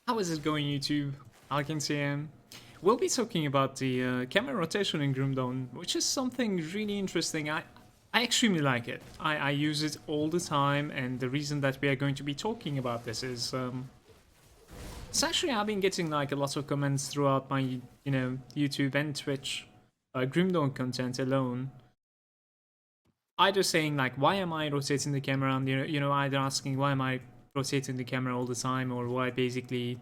How is it going, YouTube? Malagant here. We'll be talking about the camera rotation in Grimdawn, which is something really interesting. I extremely like it. I use it all the time, and the reason that we are going to be talking about this is it's actually I've been getting like a lot of comments throughout my YouTube and Twitch Grimdawn content alone. Either saying like, why am I rotating the camera, and either asking why am I rotating the camera all the time, or why basically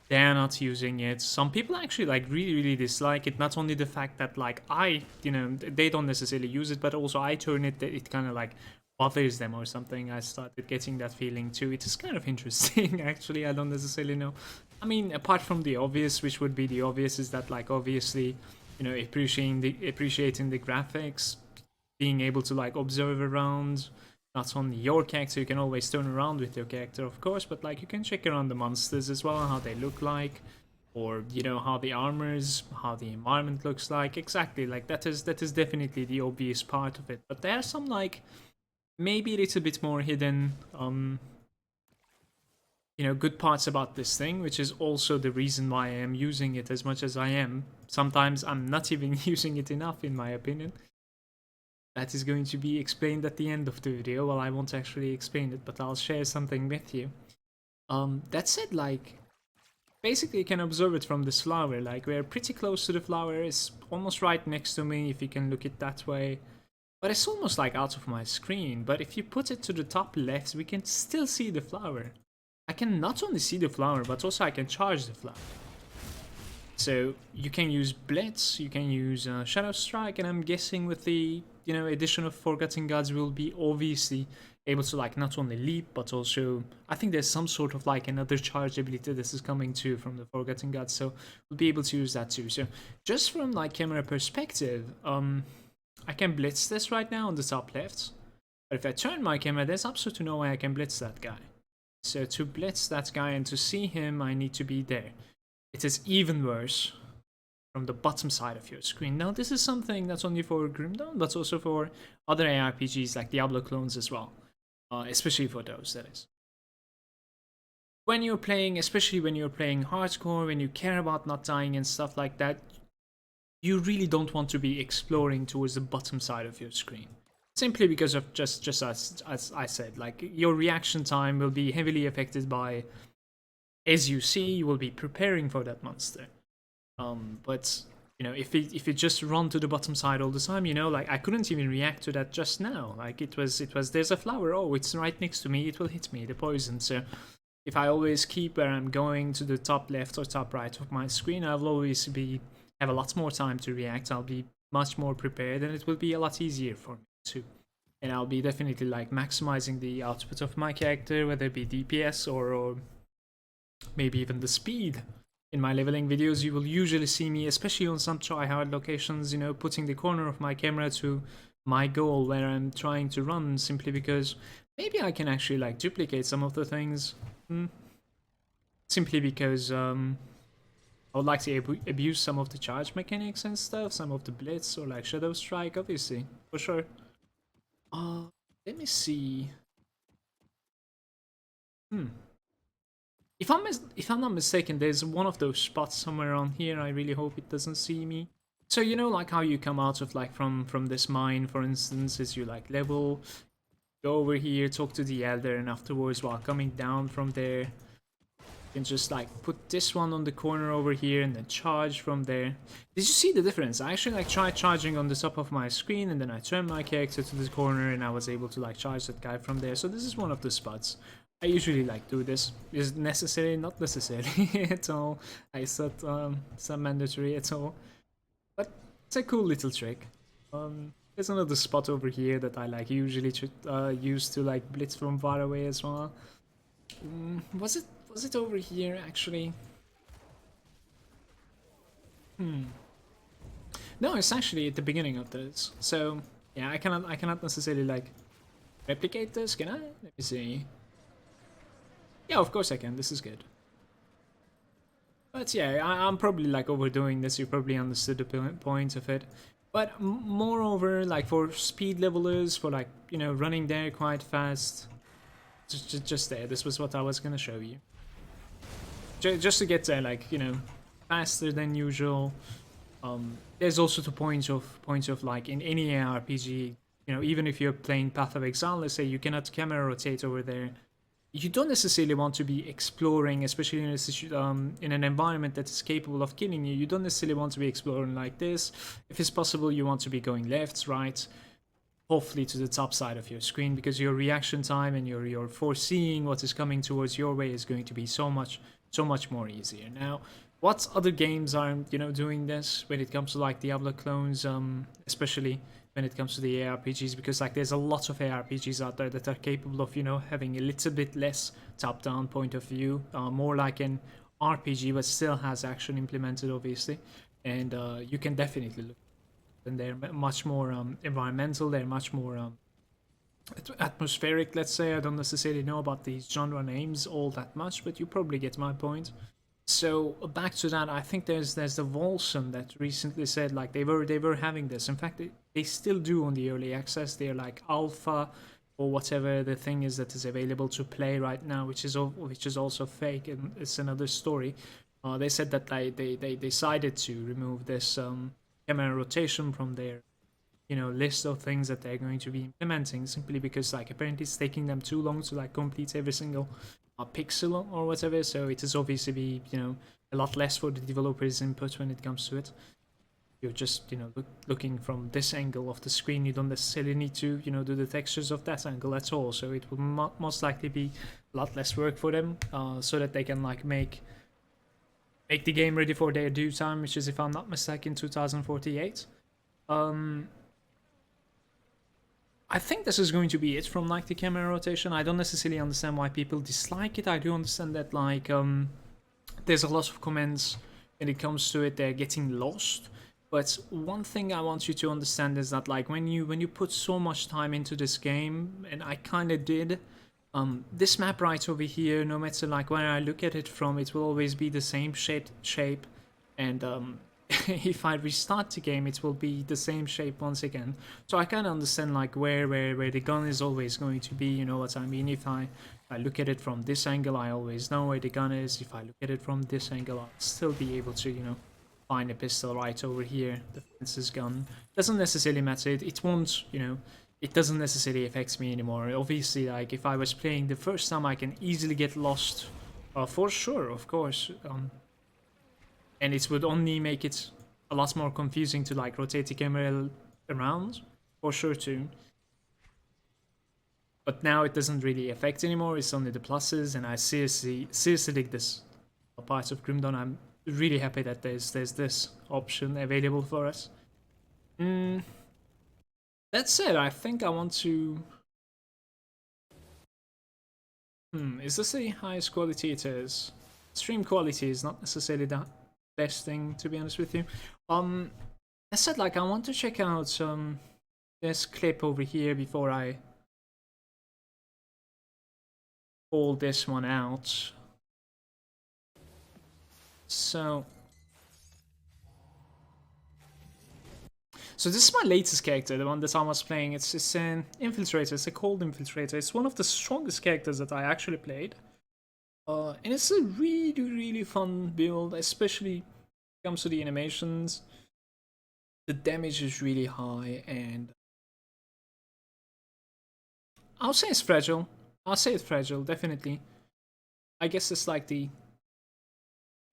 they're not using it. Some people actually like really dislike it. Not only the fact that like they don't necessarily use it, but also I turn it that it kind of like bothers them or something. I started getting that feeling too. It is kind of interesting actually. I don't necessarily know. I mean, apart from the obvious, which would be the obvious, is that like obviously appreciating the graphics, being able to like observe around. Not only your character, you can always turn around with your character, of course, but like you can check around the monsters as well, how they look like, or how the armors, how the environment looks like. Exactly, like that is definitely the obvious part of it. But there are some like maybe a little bit more hidden good parts about this thing, which is also the reason why I am using it as much as I am. Sometimes I'm not even using it enough, in my opinion. That is going to be explained at the end of the video. Well, I won't actually explain it, but I'll share something with you. That said, like, basically you can observe it from this flower. Like, we're pretty close to the flower. It's almost right next to me, if you can look it that way. But it's almost like out of my screen. But if you put it to the top left, we can still see the flower. I can not only see the flower, but also I can charge the flower. So you can use Blitz, you can use Shadow Strike, and I'm guessing with the addition of Forgotten Gods, we'll be obviously able to like not only leap, but also I think there's some sort of like another charge ability this is coming too from the Forgotten Gods, so we'll be able to use that too. So just from like camera perspective, I can blitz this right now on the top left, but if I turn my camera, there's absolutely no way I can blitz that guy. So to blitz that guy and to see him, I need to be there. It is even worse from the bottom side of your screen. Now, this is something that's only for Grimdawn, but also for other ARPGs like Diablo clones as well. Especially for those, that is. When you're playing, especially when you're playing hardcore, when you care about not dying and stuff like that, you really don't want to be exploring towards the bottom side of your screen. Simply because of just as I said, like your reaction time will be heavily affected by, as you see, you will be preparing for that monster. But if you just run to the bottom side all the time, like I couldn't even react to that just now. Like it was there's a flower. Oh, it's right next to me. It will hit me, the poison. So if I always keep where I'm going to the top left or top right of my screen, I'll always have a lot more time to react. I'll be much more prepared, and it will be a lot easier for me too. And I'll be definitely like maximizing the output of my character, whether it be DPS or maybe even the speed. In my leveling videos, you will usually see me, especially on some try-hard locations, putting the corner of my camera to my goal where I'm trying to run, simply because maybe I can actually like duplicate some of the things. Simply because I would like to abuse some of the charge mechanics and stuff, some of the blitz or like Shadow Strike, obviously, for sure. Let me see. If I'm not mistaken, there's one of those spots somewhere on here. I really hope it doesn't see me. So like how you come out of like from this mine, for instance, is you like level, go over here, talk to the elder, and afterwards, while coming down from there, you can just like put this one on the corner over here and then charge from there. Did you see the difference? I actually like tried charging on the top of my screen, and then I turned my character to the corner, and I was able to like charge that guy from there. So this is one of the spots. I usually like do this. Is it necessary? Not necessary at all. I said it's not mandatory at all. But it's a cool little trick. There's another spot over here that I like usually use to like blitz from far away as well. Was it over here actually? No, it's actually at the beginning of this. So yeah, I cannot necessarily like replicate this. Can I? Let me see. Yeah, of course I can. This is good. But yeah, I'm probably like overdoing this. You probably understood the point of it. But moreover, like for speed levelers, for like running there quite fast, just there. This was what I was gonna show you. just to get there, like, you know, faster than usual. There's also the point of like in any ARPG, you know, even if you're playing Path of Exile, let's say you cannot camera rotate over there. You don't necessarily want to be exploring, especially in an environment that is capable of killing you. You don't necessarily want to be exploring like this. If it's possible, you want to be going left, right, hopefully to the top side of your screen, because your reaction time and your foreseeing what is coming towards your way is going to be so much more easier. Now, what other games are, you know, doing this when it comes to like Diablo clones, especially when it comes to the ARPGs, because like there's a lot of ARPGs out there that are capable of, you know, having a little bit less top-down point of view, more like an RPG, but still has action implemented, obviously. And you can definitely look. And they're much more environmental. They're much more atmospheric. Let's say. I don't necessarily know about these genre names all that much, but you probably get my point. So back to that, I think there's the wolcen that recently said like they were having this. In fact, they still do on the early access. They're like alpha or whatever the thing is that is available to play right now, which is also fake, and it's another story. They said that they decided to remove this camera rotation from their, you know, list of things that they're going to be implementing, simply because like apparently it's taking them too long to like complete every single pixel or whatever. So it is obviously be, you know, a lot less for the developers' input when it comes to it. You're just, you know, looking from this angle of the screen. You don't necessarily need to, you know, do the textures of that angle at all. So it will most likely be a lot less work for them, so that they can like make the game ready for their due time, which is, if I'm not mistaken, 2048. I think this is going to be it from like the camera rotation. I don't necessarily understand why people dislike it. I do understand that like there's a lot of comments when it comes to it. They're getting lost. But one thing I want you to understand is that like when you put so much time into this game, and I kind of did, this map right over here, no matter like where I look at it from, it will always be the same shape, and if I restart the game, it will be the same shape once again. So I kind of understand like where the gun is always going to be, you know what I mean? If I look at it from this angle, I always know where the gun is. If I look at it from this angle, I'll still be able to, you know, find a pistol right over here. The fence's gun doesn't necessarily matter. It won't, you know, it doesn't necessarily affect me anymore. Obviously, like if I was playing the first time, I can easily get lost, for sure, of course. And it would only make it a lot more confusing to like rotate the camera around, for sure too. But now it doesn't really affect anymore. It's only the pluses, and I seriously dig this part of Grim Dawn. I'm really happy that there's this option available for us. That said, I think I want to. Is this the highest quality it is? Stream quality is not necessarily the best thing, to be honest with you. I said like I want to check out this clip over here before I pull this one out. So this is my latest character, the one that I was playing. It's an infiltrator. It's a cold infiltrator. It's one of the strongest characters that I actually played. And it's a really fun build, especially when it comes to the animations. The damage is really high, and I'll say it's fragile. I'll say it's fragile, definitely. I guess it's like the,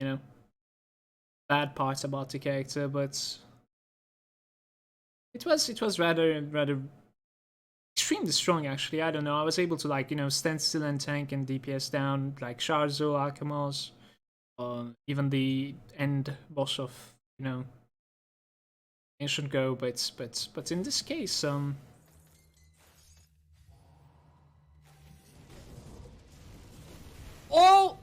you know, bad parts about the character, but it was rather extremely strong, actually. I don't know. I was able to like, you know, stand still and tank and DPS down like Sharzo, Alchemos, even the end boss of, you know, Ancient Go. But in this case, oh.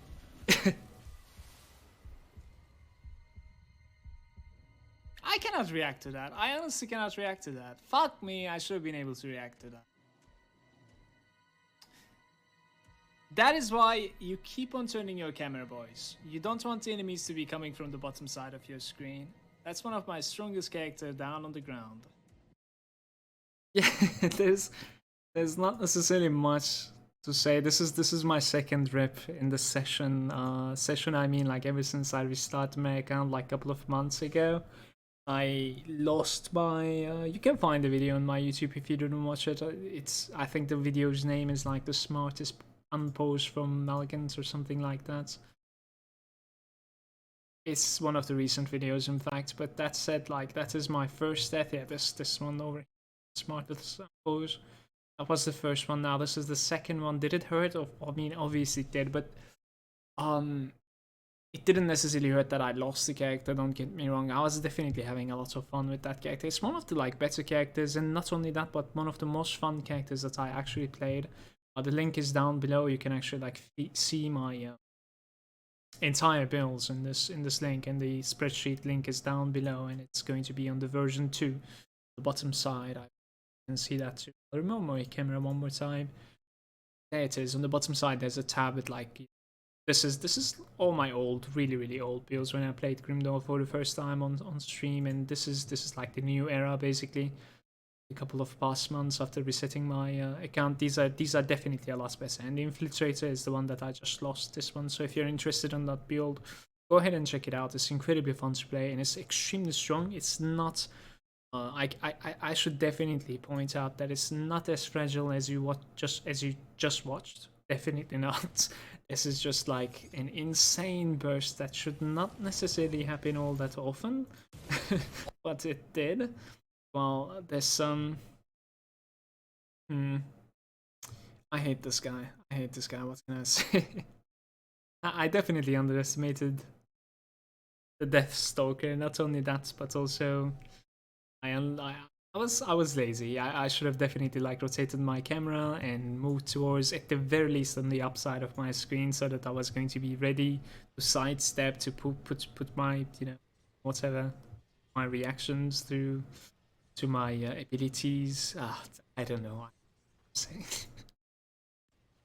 I cannot react to that. I honestly cannot react to that. Fuck me, I should have been able to react to that. That is why you keep on turning your camera, boys. You don't want the enemies to be coming from the bottom side of your screen. That's one of my strongest characters down on the ground. Yeah, there's not necessarily much to say. This is my second rep in the session. Session, I mean, like ever since I restarted my account like a couple of months ago. I lost my. You can find the video on my YouTube if you didn't watch it. It's, I think the video's name is like the smartest unpose from Malagant or something like that. It's one of the recent videos, in fact. But that said, like that is my first death. Yeah, this one over here, smartest unpose. That was the first one. Now this is the second one. Did it hurt? I mean, obviously it did, but it didn't necessarily hurt that I lost the character, don't get me wrong. I was definitely having a lot of fun with that character. It's one of the like better characters, and not only that, but one of the most fun characters that I actually played. The link is down below. You can actually like see my entire builds in this link, and the spreadsheet link is down below, and it's going to be on the version 2, the bottom side. I can see that too. I'll remove my camera one more time. There it is. On the bottom side, there's a tab with like this is all my old, really old builds when I played Grim Dawn for the first time on stream, and this is like the new era basically. A couple of past months after resetting my account, these are definitely a lot better. And the Infiltrator is the one that I just lost, this one. So if you're interested in that build, go ahead and check it out. It's incredibly fun to play, and it's extremely strong. It's not. I should definitely point out that it's not as fragile as you just watched. Definitely not. This is just like an insane burst that should not necessarily happen all that often, but it did. Well, there's some. I hate this guy. I hate this guy. What can I say? I definitely underestimated the Deathstalker. Not only that, but also I was lazy. I should have definitely like rotated my camera and moved towards, at the very least, on the upside of my screen, so that I was going to be ready to sidestep, to put my, you know, whatever, my reactions through to my abilities. I don't know what I'm saying.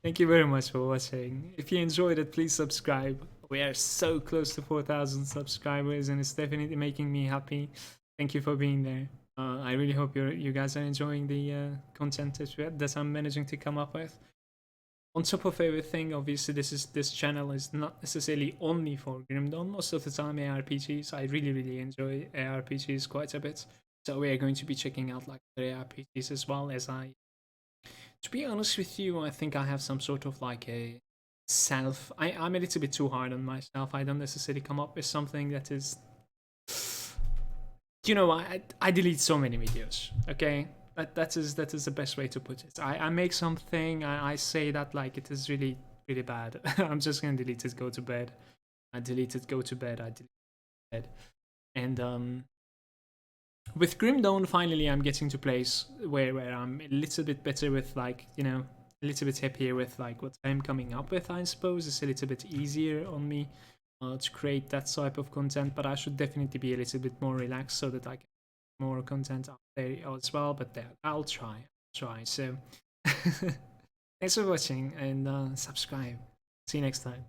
Thank you very much for watching. If you enjoyed it, please subscribe. We are so close to 4,000 subscribers, and it's definitely making me happy. Thank you for being there. I really hope you guys are enjoying the content that I'm managing to come up with. On top of everything, obviously this channel is not necessarily only for Grim Dawn. Most of the time ARPGs. I really enjoy ARPGs quite a bit. So we are going to be checking out like the ARPGs as well. As to be honest with you, I think I have some sort of like a I'm a little bit too hard on myself. I don't necessarily come up with something that is, you know, I delete so many videos. Okay, that is the best way to put it. I make something, I say that like it is really bad. I'm just gonna delete it, go to bed. I delete it, go to bed. I delete it, and with Grim Dawn, finally I'm getting to a place where I'm a little bit better with, like, you know, a little bit happier with like what I'm coming up with. I suppose it's a little bit easier on me to create that type of content, but I should definitely be a little bit more relaxed so that I can more content out there as well. But there, I'll try. So thanks for watching, and subscribe. See you next time.